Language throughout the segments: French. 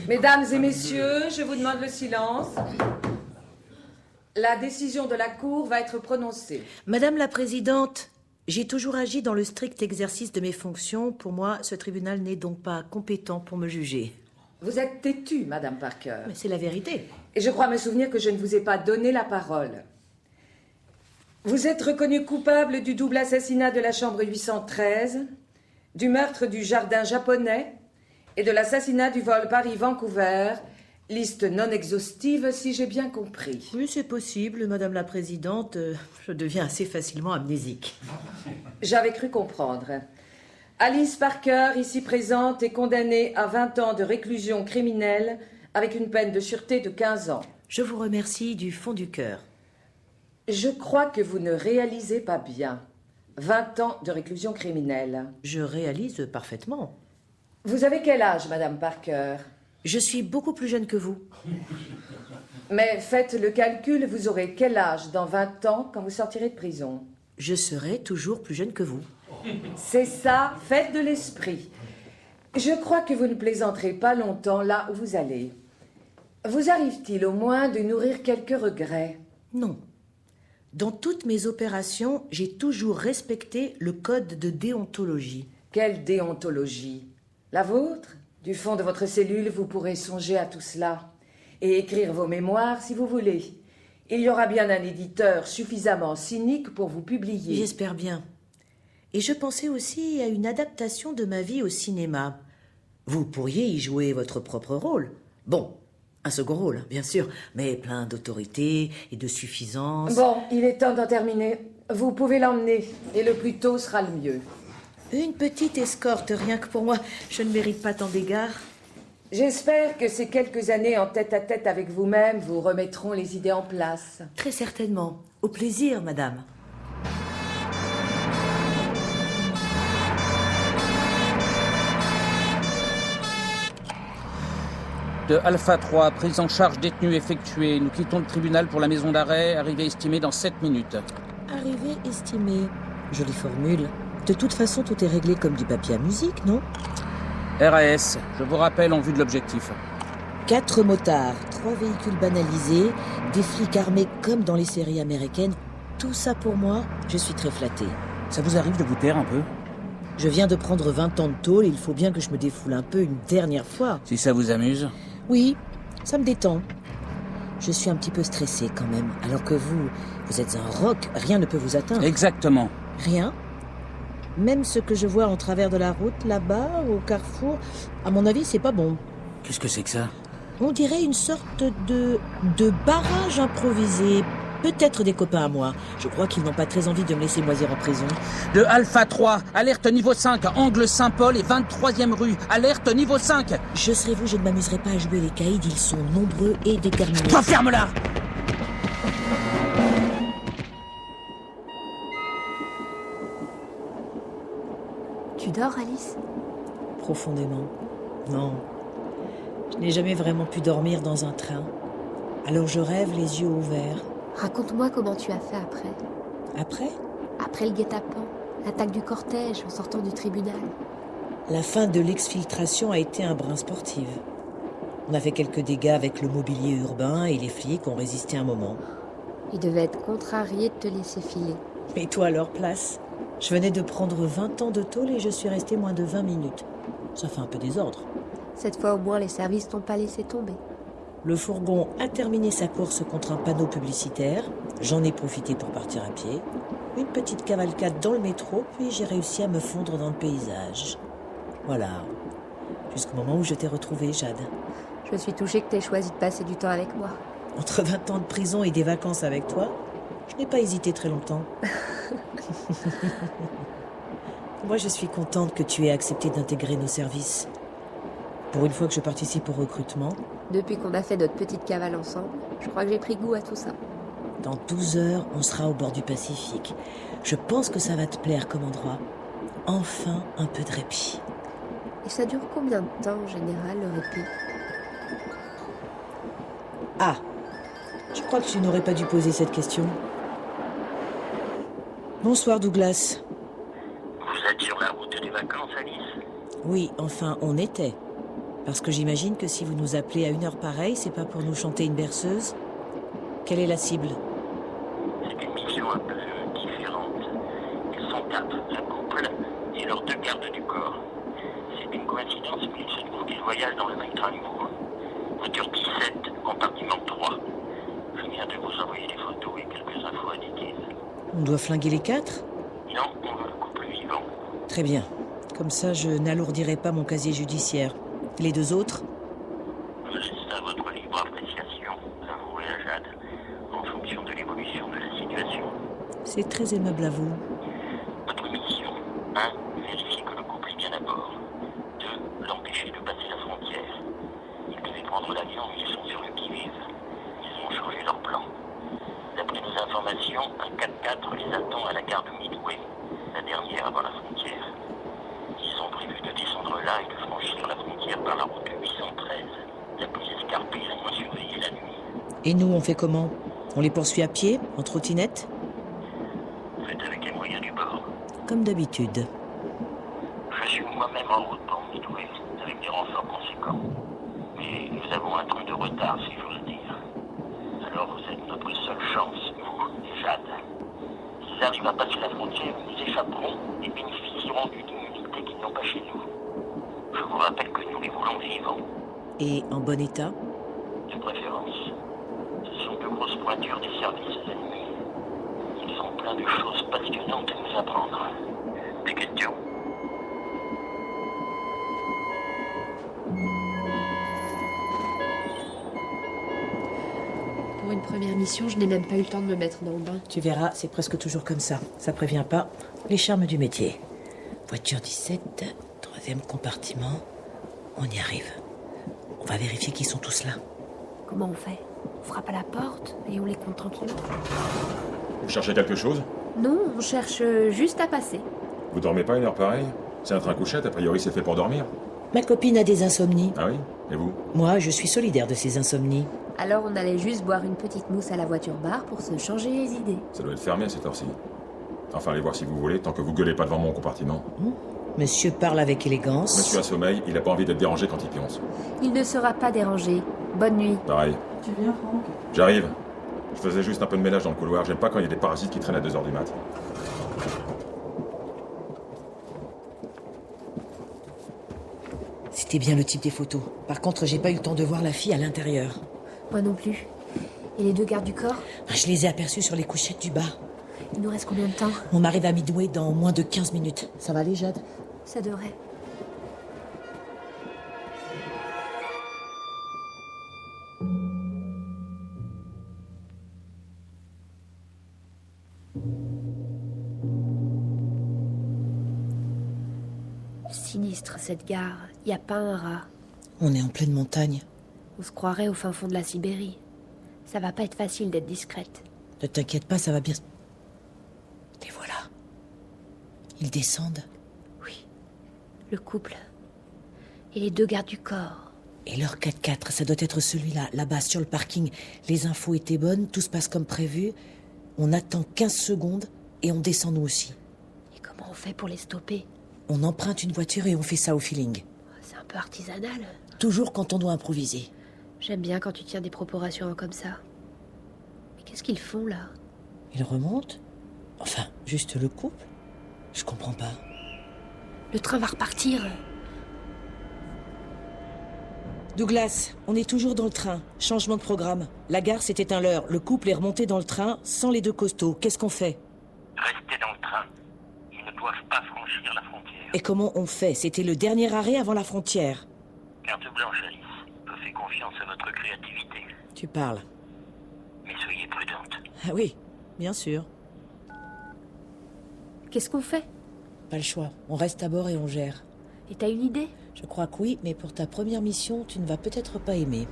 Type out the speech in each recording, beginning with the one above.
Mesdames et messieurs, je vous demande le silence. La décision de la Cour va être prononcée. Madame la Présidente, j'ai toujours agi dans le strict exercice de mes fonctions. Pour moi, ce tribunal n'est donc pas compétent pour me juger. Vous êtes têtue, Madame Parker. Mais c'est la vérité. Et je crois me souvenir que je ne vous ai pas donné la parole. Vous êtes reconnue coupable du double assassinat de la chambre 813, du meurtre du jardin japonais et de l'assassinat du vol Paris-Vancouver. Liste non exhaustive, si j'ai bien compris. Oui, c'est possible, Madame la Présidente. Je deviens assez facilement amnésique. J'avais cru comprendre. Alice Parker, ici présente, est condamnée à 20 ans de réclusion criminelle avec une peine de sûreté de 15 ans. Je vous remercie du fond du cœur. Je crois que vous ne réalisez pas bien. 20 ans de réclusion criminelle. Je réalise parfaitement. Vous avez quel âge, Madame Parker ? Je suis beaucoup plus jeune que vous. Mais faites le calcul, vous aurez quel âge dans 20 ans quand vous sortirez de prison ? Je serai toujours plus jeune que vous. C'est ça, faites de l'esprit. Je crois que vous ne plaisanterez pas longtemps là où vous allez. Vous arrive-t-il au moins de nourrir quelques regrets ? Non. Dans toutes mes opérations, j'ai toujours respecté le code de déontologie. Quelle déontologie ? La vôtre ? Du fond de votre cellule, vous pourrez songer à tout cela et écrire vos mémoires si vous voulez. Il y aura bien un éditeur suffisamment cynique pour vous publier. J'espère bien. Et je pensais aussi à une adaptation de ma vie au cinéma. Vous pourriez y jouer votre propre rôle. Bon, un second rôle, bien sûr, mais plein d'autorité et de suffisance. Bon, il est temps d'en terminer. Vous pouvez l'emmener, et le plus tôt sera le mieux. Une petite escorte, rien que pour moi. Je ne mérite pas tant d'égards. J'espère que ces quelques années en tête-à-tête avec vous-même vous remettront les idées en place. Très certainement. Au plaisir, madame. De Alpha 3, prise en charge détenu effectuée. Nous quittons le tribunal pour la maison d'arrêt, arrivée estimée dans 7 minutes. Arrivée estimée. Jolie formule. De toute façon, tout est réglé comme du papier à musique, non ? RAS, je vous rappelle en vue de l'objectif. 4 motards, 3 véhicules banalisés, des flics armés comme dans les séries américaines. Tout ça pour moi, je suis très flattée. Ça vous arrive de vous taire un peu ? Je viens de prendre 20 ans de tôle et il faut bien que je me défoule un peu une dernière fois. Si ça vous amuse. Oui, ça me détend. Je suis un petit peu stressée quand même, alors que vous êtes un roc, rien ne peut vous atteindre. Exactement. Rien ? Même ce que je vois en travers de la route, là-bas, au carrefour, à mon avis, c'est pas bon. Qu'est-ce que c'est que ça ? On dirait une sorte de barrage improvisé. Peut-être des copains à moi. Je crois qu'ils n'ont pas très envie de me laisser moisir en prison. De Alpha 3, alerte niveau 5, angle Saint-Paul et 23e rue. Alerte niveau 5. Je serai vous, je ne m'amuserai pas à jouer les caïds, ils sont nombreux et déterminés. Toi, ferme-la ! Tu dors, Alice ? Profondément. Non. Je n'ai jamais vraiment pu dormir dans un train. Alors je rêve les yeux ouverts. Raconte-moi comment tu as fait après. Après ? Après le guet-apens, l'attaque du cortège en sortant du tribunal. La fin de l'exfiltration a été un brin sportif. On a fait quelques dégâts avec le mobilier urbain et les flics ont résisté un moment. Ils devaient être contrariés de te laisser filer. Et toi à leur place ? Je venais de prendre 20 ans de tôle et je suis restée moins de 20 minutes. Ça fait un peu désordre. Cette fois au moins, les services t'ont pas laissé tomber. Le fourgon a terminé sa course contre un panneau publicitaire. J'en ai profité pour partir à pied. Une petite cavalcade dans le métro, puis j'ai réussi à me fondre dans le paysage. Voilà. Jusqu'au moment où je t'ai retrouvée, Jade. Je suis touchée que t'aies choisi de passer du temps avec moi. Entre 20 ans de prison et des vacances avec toi, je n'ai pas hésité très longtemps. Moi, je suis contente que tu aies accepté d'intégrer nos services. Pour une fois que je participe au recrutement. Depuis qu'on a fait notre petite cavale ensemble, je crois que j'ai pris goût à tout ça. Dans 12 heures, on sera au bord du Pacifique. Je pense que ça va te plaire comme endroit. Enfin, un peu de répit. Et ça dure combien de temps, en général, le répit ? Ah, je crois que tu n'aurais pas dû poser cette question. Bonsoir, Douglas. Vous êtes sur la route des vacances, Alice ? Oui, enfin, on était. Parce que j'imagine que si vous nous appelez à une heure pareille, c'est pas pour nous chanter une berceuse. Quelle est la cible? C'est une mission un peu différente. Ils sont 4, un couple et leurs 2 gardes du corps. C'est une coïncidence, mais il se trouve qu'ils voyagent dans le même train que vous. Voiture 17, compartiment 3. Je viens de vous envoyer des photos et quelques infos additives. On doit flinguer les 4? Non, on veut le couple vivant. Très bien. Comme ça, je n'alourdirai pas mon casier judiciaire. Les 2 autres? Je laisse à votre libre appréciation, à vous et à Jade, en fonction de l'évolution de la situation. C'est très aimable à vous. Votre mission: 1. Vérifier que le couple est bien à bord. 2. L'empêcher de passer la frontière. Ils devaient prendre l'avion, mais ils sont sur le qui-vive. Ils ont changé leur plan. D'après nos informations, un 4x4 les attend à la gare de Midway, la dernière avant la frontière. Ils ont prévu de descendre là et de franchir la frontière par la route 813, la plus escarpée et la moins surveillée la nuit. Et nous, on fait comment? On les poursuit à pied, en trottinette? Faites avec les moyens du bord. Comme d'habitude. Je suis moi-même en route pour Midway, avec des renforts conséquents. Mais nous avons un train de retard, si j'ose dire. Alors vous êtes notre seule chance, vous et Jade. S'ils arrivent à passer la frontière, nous échapperons et bénéficierons d'une immunité qu'ils n'ont pas chez nous. Je vous rappelle que nous les voulons vivants, Et en bon état? de préférence. Ce sont de grosses pointures des services ennemis. Ils ont plein de choses passionnantes à nous apprendre. Des questions? Pour une première mission, je n'ai même pas eu le temps de me mettre dans le bain. Tu verras, c'est presque toujours comme ça. Ça prévient pas les charmes du métier. Voiture 17, 3e compartiment. On y arrive. On va vérifier qu'ils sont tous là. Comment on fait? On frappe à la porte et on les compte tranquillement. Vous cherchez quelque chose? Non, on cherche juste à passer. Vous dormez pas une heure pareille? C'est un train couchette, a priori c'est fait pour dormir. Ma copine a des insomnies. Ah oui? Et vous? Moi, je suis solidaire de ces insomnies. Alors on allait juste boire une petite mousse à la voiture-bar pour se changer les idées. Ça doit être fermé à cette heure-ci. Enfin, allez voir si vous voulez, tant que vous gueulez pas devant mon compartiment. Monsieur parle avec élégance. Monsieur a sommeil, il a pas envie d'être dérangé quand il pionce. Il ne sera pas dérangé. Bonne nuit. Pareil. Tu viens, Franck? J'arrive. Je faisais juste un peu de ménage dans le couloir, j'aime pas quand il y a des parasites qui traînent à 2h du mat'. C'était bien le type des photos. Par contre, j'ai pas eu le temps de voir la fille à l'intérieur. Moi non plus. Et les 2 gardes du corps? Je les ai aperçus sur les couchettes du bas. Il nous reste combien de temps? On arrive à Midway dans moins de 15 minutes. Ça va aller, Jade? Ça devrait. Sinistre cette gare. Y a pas un rat. On est en pleine montagne. On se croirait au fin fond de la Sibérie. Ça va pas être facile d'être discrète. Ne t'inquiète pas, ça va bien. Les voilà. Ils descendent. Oui. Le couple. Et les 2 gardes du corps. Et leur 4x4, ça doit être celui-là, là-bas, sur le parking. Les infos étaient bonnes, tout se passe comme prévu. On attend 15 secondes et on descend nous aussi. Et comment on fait pour les stopper? On emprunte une voiture et on fait ça au feeling. C'est un peu artisanal. Toujours quand on doit improviser. J'aime bien quand tu tiens des propos rassurants comme ça. Mais qu'est-ce qu'ils font là? Ils remontent? Enfin, juste le couple? Je comprends pas. Le train va repartir. Douglas, on est toujours dans le train. Changement de programme. La gare s'est éteint l'heure. Le couple est remonté dans le train sans les 2 costauds. Qu'est-ce qu'on fait? Restez dans le train. Ils ne doivent pas franchir la frontière. Et comment on fait? C'était le dernier arrêt avant la frontière. Carte blanche, Alice. Je fais confiance à votre créativité. Tu parles. Mais soyez prudente. Ah oui, bien sûr. Qu'est-ce qu'on fait? Pas le choix. On reste à bord et on gère. Et t'as une idée? Je crois que oui, mais pour ta première mission, tu ne vas peut-être pas aimer.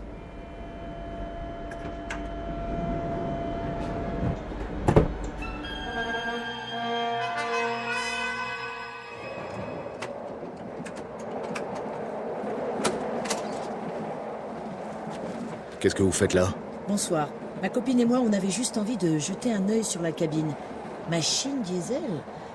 Qu'est-ce que vous faites là? Bonsoir. Ma copine et moi, on avait juste envie de jeter un œil sur la cabine. Machine diesel?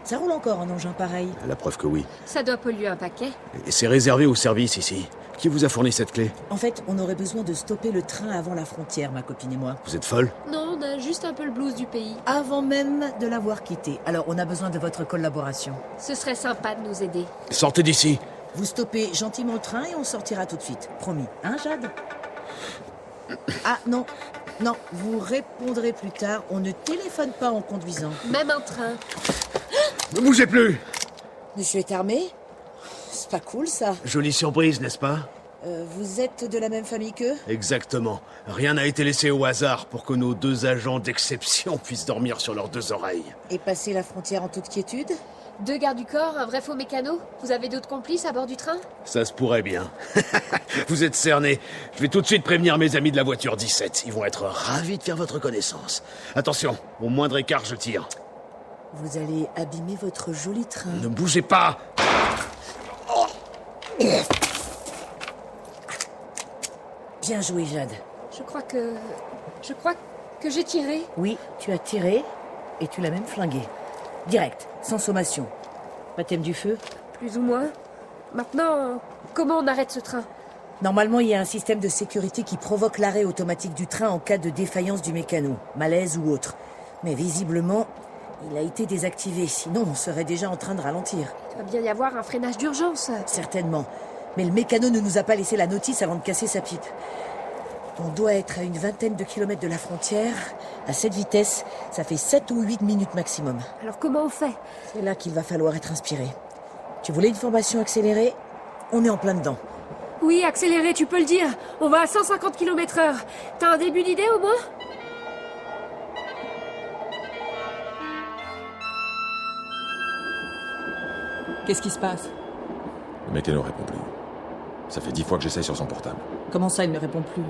Ça roule encore un engin pareil. La preuve que oui. Ça doit polluer un paquet. Et c'est réservé au service ici. Qui vous a fourni cette clé? En fait, on aurait besoin de stopper le train avant la frontière, ma copine et moi. Vous êtes folle? Non, on a juste un peu le blues du pays. Avant même de l'avoir quitté. Alors, on a besoin de votre collaboration. Ce serait sympa de nous aider. Sortez d'ici. Vous stoppez gentiment le train et on sortira tout de suite. Promis. Hein, Jade? Ah, non. Non, vous répondrez plus tard. On ne téléphone pas en conduisant. Même un train. Ne bougez plus! Monsieur est armé? C'est pas cool, ça. Jolie surprise, n'est-ce pas? Vous êtes de la même famille qu'eux? Exactement. Rien n'a été laissé au hasard pour que nos 2 agents d'exception puissent dormir sur leurs 2 oreilles. Et passer la frontière en toute quiétude? 2 gardes du corps, un vrai faux mécano. Vous avez d'autres complices à bord du train? Ça se pourrait bien. Vous êtes cerné. Je vais tout de suite prévenir mes amis de la voiture 17. Ils vont être ravis de faire votre connaissance. Attention, au moindre écart, je tire. Vous allez abîmer votre joli train. Ne bougez pas! Bien joué, Jade. Je crois que j'ai tiré. Oui, tu as tiré et tu l'as même flingué. Direct, sans sommation. Baptême du feu? Plus ou moins. Maintenant, comment on arrête ce train? Normalement, il y a un système de sécurité qui provoque l'arrêt automatique du train en cas de défaillance du mécano, malaise ou autre. Mais visiblement, il a été désactivé, sinon on serait déjà en train de ralentir. Il doit bien y avoir un freinage d'urgence. Certainement. Mais le mécano ne nous a pas laissé la notice avant de casser sa pipe. On doit être à une vingtaine de kilomètres de la frontière. À cette vitesse, ça fait 7 ou 8 minutes maximum. Alors comment on fait? C'est là qu'il va falloir être inspiré. Tu voulais une formation accélérée? On est en plein dedans. Oui, accéléré, tu peux le dire. On va à 150 km/h. T'as un début d'idée au moins? Qu'est-ce qui se passe? Le mécano répond plus. Ça fait 10 fois que j'essaye sur son portable. Comment ça, il ne répond plus?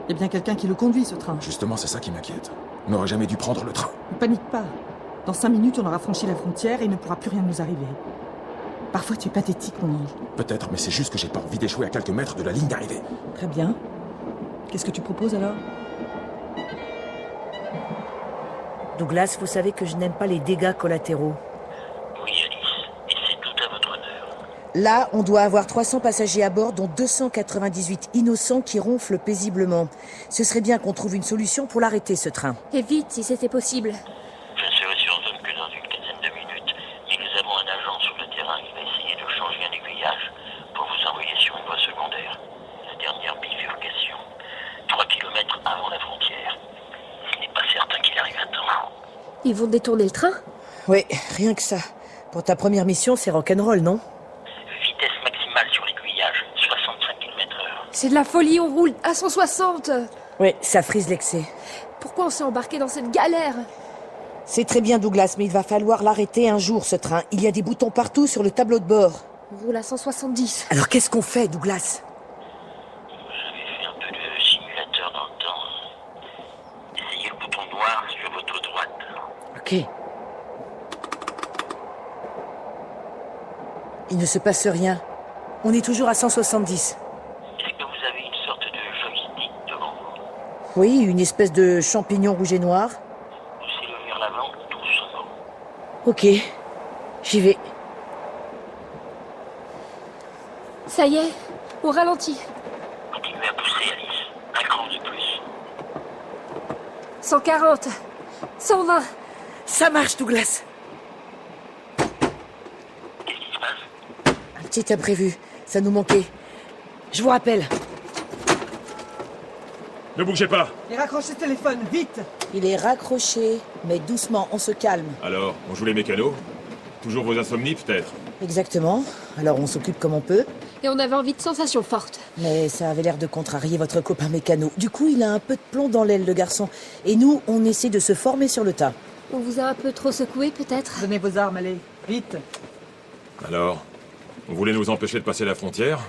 Il y a bien quelqu'un qui le conduit, ce train. Justement, c'est ça qui m'inquiète. On n'aurait jamais dû prendre le train. Ne panique pas. Dans 5 minutes, on aura franchi la frontière et il ne pourra plus rien nous arriver. Parfois, tu es pathétique, mon ange. Peut-être, mais c'est juste que j'ai pas envie d'échouer à quelques mètres de la ligne d'arrivée. Très bien. Qu'est-ce que tu proposes alors? Douglas, vous savez que je n'aime pas les dégâts collatéraux. Oui, Alice, et c'est tout à votre honneur. Là, on doit avoir 300 passagers à bord, dont 298 innocents qui ronflent paisiblement. Ce serait bien qu'on trouve une solution pour l'arrêter, ce train. Et vite, si c'était possible. Je ne serai sur zone que dans une quinzaine de minutes, mais nous avons un agent sur le terrain qui va essayer de changer un aiguillage pour vous envoyer sur une voie secondaire. La dernière bifurcation, 3 kilomètres avant la frontière. Il n'est pas certain qu'il arrive à temps. Ils vont détourner le train? Oui, rien que ça. Pour ta première mission, c'est rock'n'roll, non? Vitesse maximale sur l'aiguillage, 65 km/h. C'est de la folie, on roule à 160. Oui, ça frise l'excès. Pourquoi on s'est embarqué dans cette galère? C'est très bien, Douglas, mais il va falloir l'arrêter un jour, ce train. Il y a des boutons partout sur le tableau de bord. On roule à 170. Alors qu'est-ce qu'on fait, Douglas? J'avais fait un peu de simulateur dans le temps. Essayez le bouton noir sur votre droite. Ok. Il ne se passe rien. On est toujours à 170. Est-ce que vous avez une sorte de joystick devant vous? Oui, une espèce de champignon rouge et noir. Poussez-le vers l'avant doucement. Ok, j'y vais. Ça y est, on ralentit. Continuez à pousser, Alice. Un cran de plus. 140. 120. Ça marche, Douglas. Qu'est-ce qui se passe? Un petit imprévu, ça nous manquait. Je vous rappelle. Ne bougez pas! Et raccrochez ce téléphone, vite! Il est raccroché, mais doucement, on se calme. Alors, on joue les mécanos? Toujours vos insomnies, peut-être? Exactement. Alors on s'occupe comme on peut. Et on avait envie de sensations fortes. Mais ça avait l'air de contrarier votre copain mécano. Du coup, il a un peu de plomb dans l'aile, le garçon. Et nous, on essaie de se former sur le tas. On vous a un peu trop secoué, peut-être? Donnez vos armes, allez, vite! Alors, vous voulez nous empêcher de passer la frontière?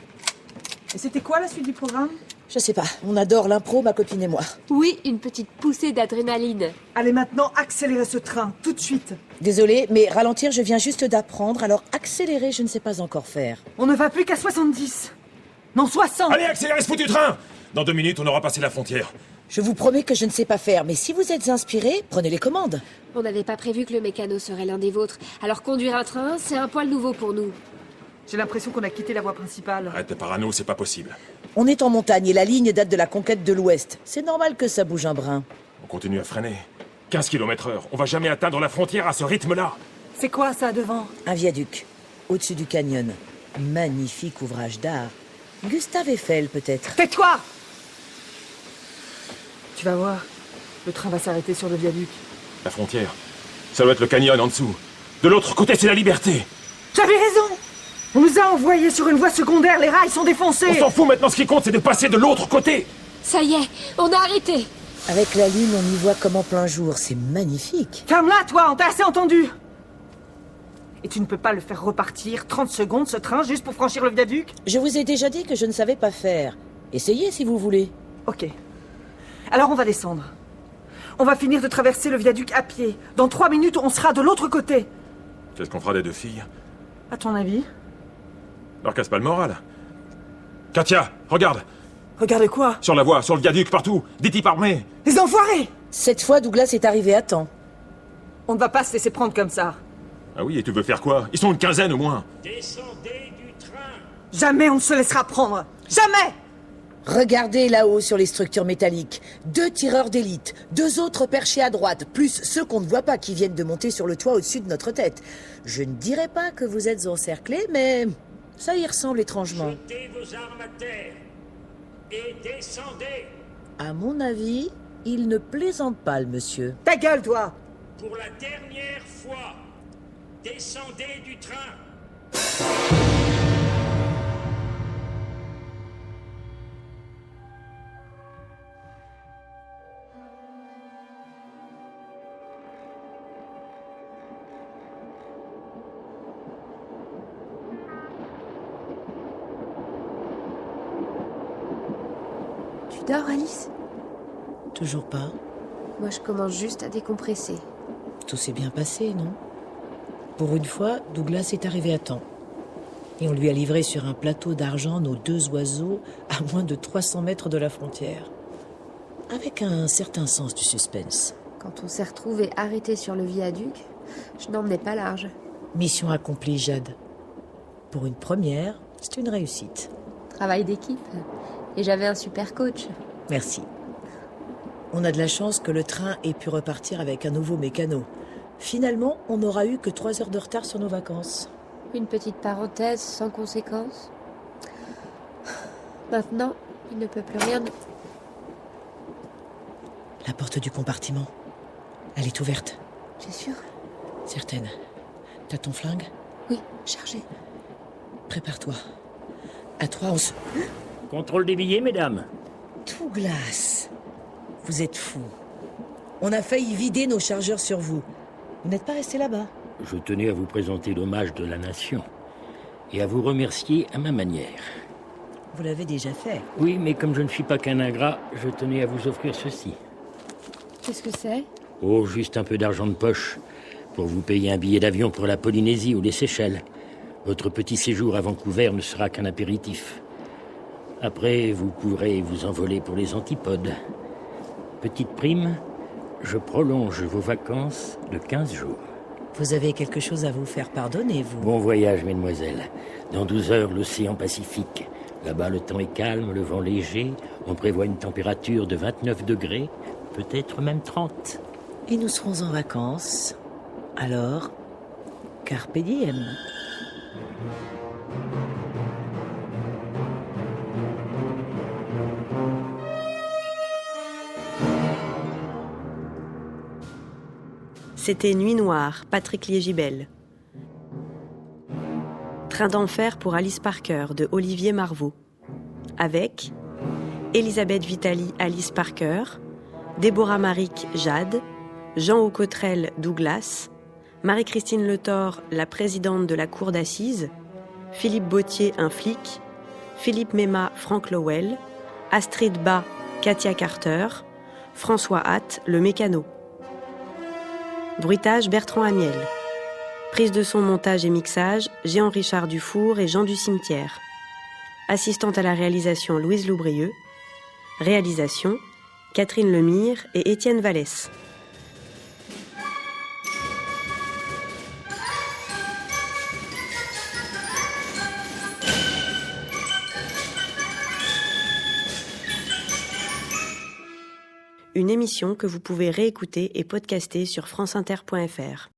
Et c'était quoi la suite du programme? Je sais pas, on adore l'impro, ma copine et moi. Oui, une petite poussée d'adrénaline. Allez maintenant, accélérez ce train, tout de suite! Désolée, mais ralentir, je viens juste d'apprendre, alors accélérer, je ne sais pas encore faire. On ne va plus qu'à 70! Non, 60! Allez, accélérez ce foutu train! Dans 2 minutes, on aura passé la frontière. Je vous promets que je ne sais pas faire, mais si vous êtes inspiré, prenez les commandes. On n'avait pas prévu que le mécano serait l'un des vôtres. Alors conduire un train, c'est un poil nouveau pour nous. J'ai l'impression qu'on a quitté la voie principale. Arrête de parano, c'est pas possible. On est en montagne et la ligne date de la conquête de l'Ouest. C'est normal que ça bouge un brin. On continue à freiner. 15 km/h. On va jamais atteindre la frontière à ce rythme-là. C'est quoi ça devant? Un viaduc, au-dessus du canyon. Magnifique ouvrage d'art. Gustave Eiffel, peut-être. Tais-toi! Tu vas voir, le train va s'arrêter sur le viaduc. La frontière. Ça doit être le canyon en dessous. De l'autre côté, c'est la liberté. J'avais raison! On nous a envoyés sur une voie secondaire, les rails sont défoncés! On s'en fout maintenant, ce qui compte, c'est de passer de l'autre côté. Ça y est, on a arrêté. Avec la lune, on y voit comme en plein jour. C'est magnifique. Ferme-la, toi, on t'a assez entendu! Et tu ne peux pas le faire repartir 30 secondes, ce train, juste pour franchir le viaduc? Je vous ai déjà dit que je ne savais pas faire. Essayez si vous voulez. Ok. Alors on va descendre. On va finir de traverser le viaduc à pied. Dans 3 minutes, on sera de l'autre côté. Qu'est-ce qu'on fera des deux filles? À ton avis? Leur casse pas le moral. Katia, regarde. Regarde quoi? Sur la voie, sur le viaduc, partout. Des types armés. Les enfoirés! Cette fois, Douglas est arrivé à temps. On ne va pas se laisser prendre comme ça. Ah oui, et tu veux faire quoi? Ils sont une quinzaine au moins. Descendez du train. Jamais on ne se laissera prendre! Jamais! Regardez là-haut sur les structures métalliques. 2 tireurs d'élite, 2 autres perchés à droite, plus ceux qu'on ne voit pas qui viennent de monter sur le toit au-dessus de notre tête. Je ne dirais pas que vous êtes encerclés, mais ça y ressemble étrangement. Jetez vos armes à terre et descendez. À mon avis, il ne plaisante pas, le monsieur. Ta gueule, toi! Pour la dernière fois, descendez du train. Tu dors, Alice? Toujours pas. Moi, je commence juste à décompresser. Tout s'est bien passé, non? Pour une fois, Douglas est arrivé à temps. Et on lui a livré sur un plateau d'argent nos 2 oiseaux à moins de 300 mètres de la frontière. Avec un certain sens du suspense. Quand on s'est retrouvés arrêtés sur le viaduc, je n'emmenais pas large. Mission accomplie, Jade. Pour une première, c'est une réussite. Travail d'équipe. Et j'avais un super coach. Merci. On a de la chance que le train ait pu repartir avec un nouveau mécano. Finalement, on n'aura eu que 3 heures de retard sur nos vacances. Une petite parenthèse sans conséquence. Maintenant, il ne peut plus rien. La porte du compartiment. Elle est ouverte. T'es sûr? Certaine. T'as ton flingue? Oui, chargé. Prépare-toi. À 3, on se... Contrôle des billets, mesdames. Douglas, vous êtes fou. On a failli vider nos chargeurs sur vous. Vous n'êtes pas resté là-bas? Je tenais à vous présenter l'hommage de la nation et à vous remercier à ma manière. Vous l'avez déjà fait. Oui, mais comme je ne suis pas qu'un ingrat, je tenais à vous offrir ceci. Qu'est-ce que c'est? Oh, juste un peu d'argent de poche pour vous payer un billet d'avion pour la Polynésie ou les Seychelles. Votre petit séjour à Vancouver ne sera qu'un apéritif. Après, vous pourrez vous envoler pour les antipodes. Petite prime, je prolonge vos vacances de 15 jours. Vous avez quelque chose à vous faire pardonner, vous. Bon voyage, mesdemoiselles. Dans 12 heures, l'océan Pacifique. Là-bas, le temps est calme, le vent léger. On prévoit une température de 29 degrés, peut-être même 30. Et nous serons en vacances. Alors, carpe diem. C'était Nuit Noire, Patrick Liégibel. Train d'enfer pour Alice Parker de Olivier Marvaux. Avec Elisabeth Vitali, Alice Parker, Déborah Maric, Jade, Jean Aucotrel, Douglas, Marie-Christine Le Thor, la présidente de la cour d'assises, Philippe Bautier, un flic, Philippe Mema, Frank Lowell, Astrid Bas, Katia Carter, François Hatt, le mécano. Bruitage Bertrand Amiel. Prise de son, montage et mixage, Jean-Richard Dufour et Jean du Cimetière. Assistante à la réalisation Louise Loubrieux. Réalisation Catherine Lemire et Étienne Vallès. une émission que vous pouvez réécouter et podcaster sur franceinter.fr.